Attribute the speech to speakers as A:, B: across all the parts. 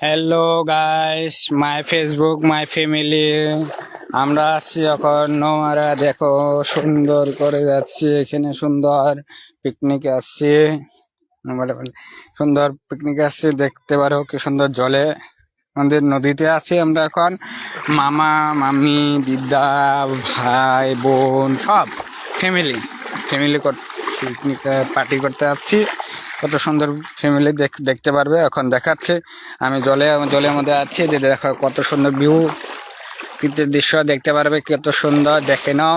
A: Hello guys, my Facebook my family. আমরা আসছি এখন নোমারা। দেখো সুন্দর করে যাচ্ছি, এখানে সুন্দর পিকনিক আসছি। সুন্দর পিকনিক আসছি, দেখতে পারো কি সুন্দর জলে আমাদের নদীতে আছি আমরা এখন। মামা মামি দিদা ভাই বোন সব ফ্যামিলি ফ্যামিলি পিকনিক পার্টি করতে যাচ্ছি। কত সুন্দর ফ্যামিলি দেখতে পারবে, এখন দেখাচ্ছে। আমি জলের মধ্যে আছি, যে দেখো কত সুন্দর ভিউ, প্রকৃতির দৃশ্য দেখতে পারবে, কত সুন্দর দেখে নাও।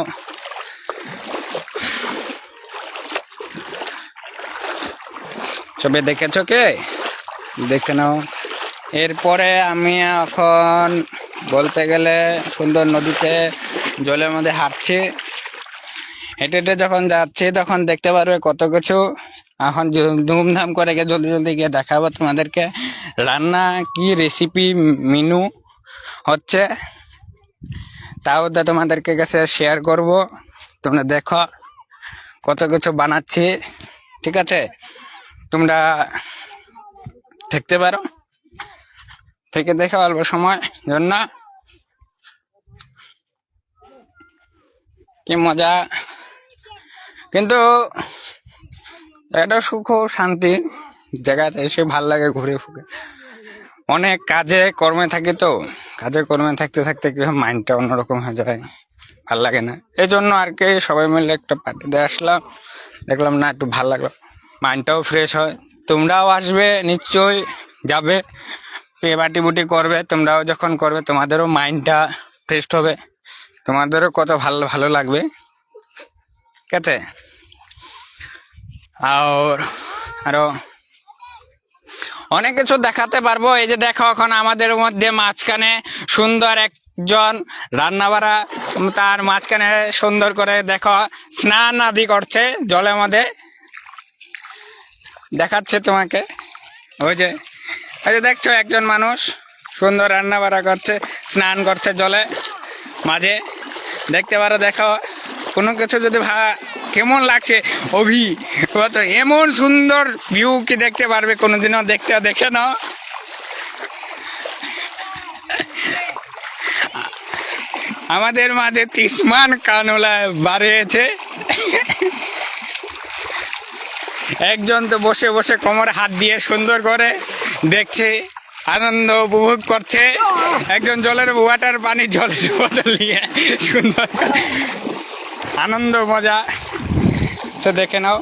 A: সবে দেখেছো কে? দেখে নাও। এরপরে আমি এখন বলতে গেলে সুন্দর নদীতে জলের মধ্যে হাঁটছি। হেঁটে হেঁটে যখন যাচ্ছি তখন দেখতে পারবে কত কিছু। এখন ধুমধাম করে গিয়ে জলদি জলদি গিয়ে দেখাবো তোমাদেরকে রান্না কি রেসিপি মেনু হচ্ছে, তাও তোমাদেরকে কাছে শেয়ার করব। তোমরা দেখো কত কিছু বানাচ্ছি, ঠিক আছে? তোমরা দেখতে পারো, থেকে দেখো অল্প সময় জন্য কি মজা। কিন্তু এটা সুখ শান্তি জায়গাতে এসে ভাল লাগে ঘুরে ফুরে। অনেক কাজে কর্মে থাকি তো, কাজে কর্মে থাকতে থাকতে কি মাইন্ডটা অন্যরকম হয়ে যায়, ভাল লাগে না। এই জন্য আর কি সবাই মিলে একটা পার্টিতে আসলাম, দেখলাম না একটু ভাল লাগলো, মাইন্ডটাও ফ্রেশ হয়। তোমরাও আসবে নিশ্চয়ই, যাবে পার্টি বুটি করবে। তোমরাও যখন করবে তোমাদেরও মাইন্ডটা ফ্রেশ হবে, তোমাদেরও কত ভালো ভালো লাগবে, ঠিক আছে? আর আরো অনেক কিছু দেখাতে পারবো। এই যে দেখো এখন আমাদের মধ্যে মাঝখানে সুন্দর একজন রান্না বাড়া, তার মাঝখানে সুন্দর করে দেখো স্নান আদি করছে জলের মধ্যে, দেখাচ্ছে তোমাকে। ওই যে দেখছো একজন মানুষ সুন্দর রান্না বাড়া করছে, স্নান করছে জলে মাঝে, দেখতে পারো। দেখো কোনো কিছু যদি কেমন লাগছে অভিজ্ঞতা, এমন সুন্দর ভিউ কি দেখতে পারবে কোনোদিনও, দেখে নাও। আমাদের মাঝে তিসমান কানুলা বাড়িয়েছে। একজন তো বসে বসে কোমরে হাত দিয়ে সুন্দর করে দেখছে, আনন্দ উপভোগ করছে। একজন জলের জলের বোতল নিয়ে সুন্দর আনন্দ মজা তো দেখে নাও।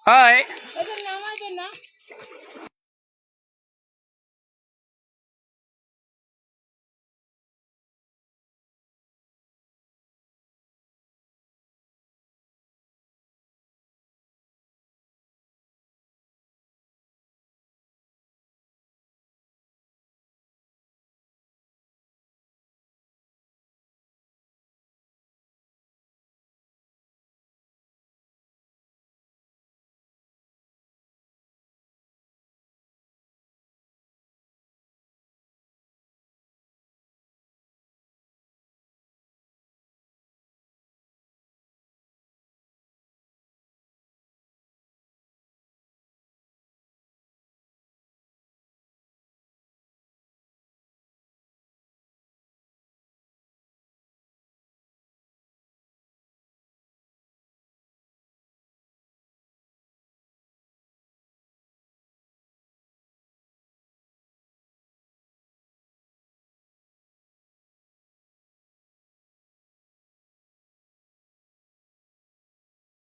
A: হয়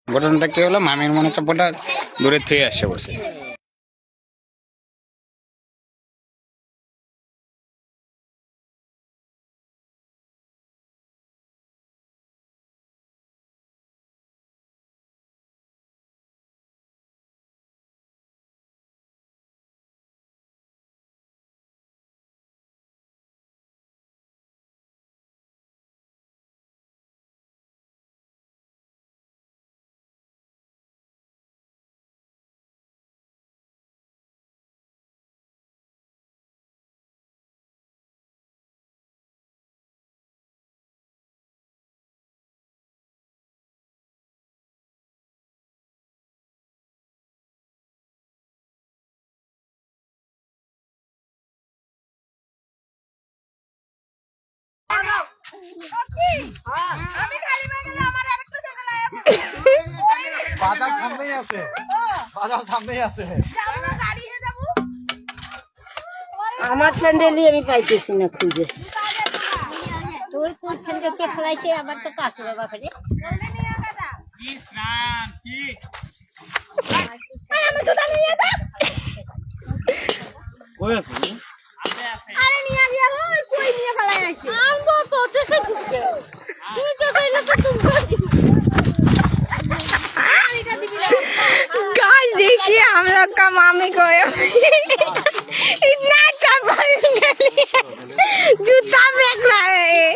A: ঘটনাটা কি হলো, মামির মনে চপ্পলটা দূরে থেকে আসছে বসে।
B: বাজার সামনেই আছে, বাজার সামনেই আছে।
C: আমার স্যান্ডেলই আমি পাইতেছি না খুঁজে। তোর কোন স্যান্ডেলকে ফেলাইছে? আমার তো কাকুরে বাপরে।
B: কই আছে?
C: আরে নিয়ে গিয়া ওই কই নিয়ে ফেলাই রাখছি। আমগো তো থেকে দিছে। তুমি তো কইলে তো তুমি गाइस देखिए हम लोग का मामी को इतना अच्छा जूता फेंक रहा है।